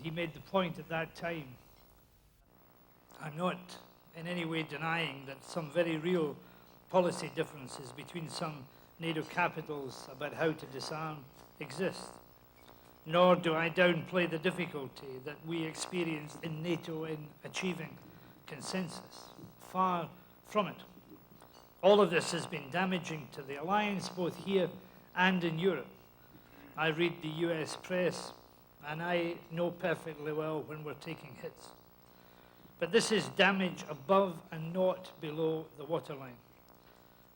he made the point at that time. I'm not in any way denying that some very real policy differences between some NATO capitals about how to disarm exist. Nor do I downplay the difficulty that we experience in NATO in achieving consensus. Far from it. All of this has been damaging to the alliance, both here and in Europe. I read the US press, and I know perfectly well when we're taking hits. But this is damage above and not below the waterline,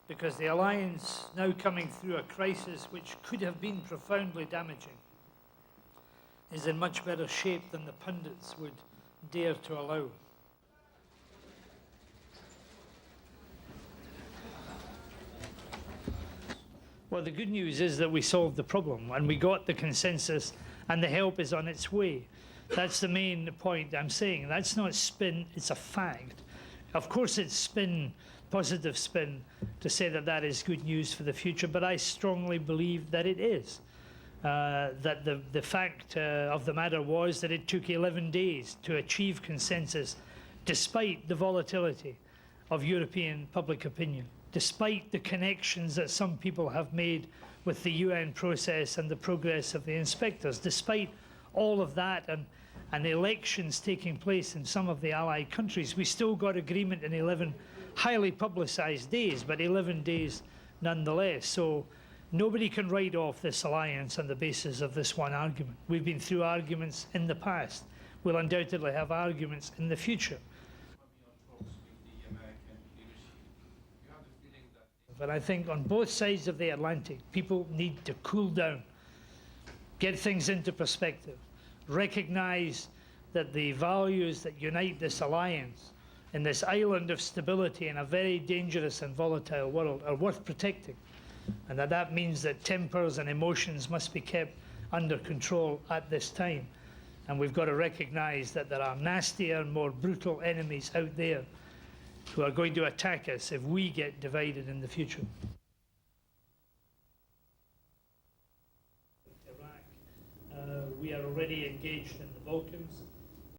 because the alliance, now coming through a crisis which could have been profoundly damaging, is in much better shape than the pundits would dare to allow. Well, the good news is that we solved the problem and we got the consensus and the help is on its way. That's the main point I'm saying. That's not spin, it's a fact. Of course it's spin, positive spin, to say that that is good news for the future, but I strongly believe that it is. That the fact of the matter was that it took 11 days to achieve consensus despite the volatility of European public opinion, despite the connections that some people have made with the UN process and the progress of the inspectors, despite all of that and elections taking place in some of the allied countries, we still got agreement in 11 highly publicized days, but 11 days nonetheless. So nobody can write off this alliance on the basis of this one argument. We've been through arguments in the past. We'll undoubtedly have arguments in the future. But I think on both sides of the Atlantic, people need to cool down, get things into perspective, recognize that the values that unite this alliance in this island of stability in a very dangerous and volatile world are worth protecting, and that means that tempers and emotions must be kept under control at this time. And we've got to recognize that there are nastier, more brutal enemies out there who are going to attack us if we get divided in the future. Iraq, we are already engaged in the Balkans.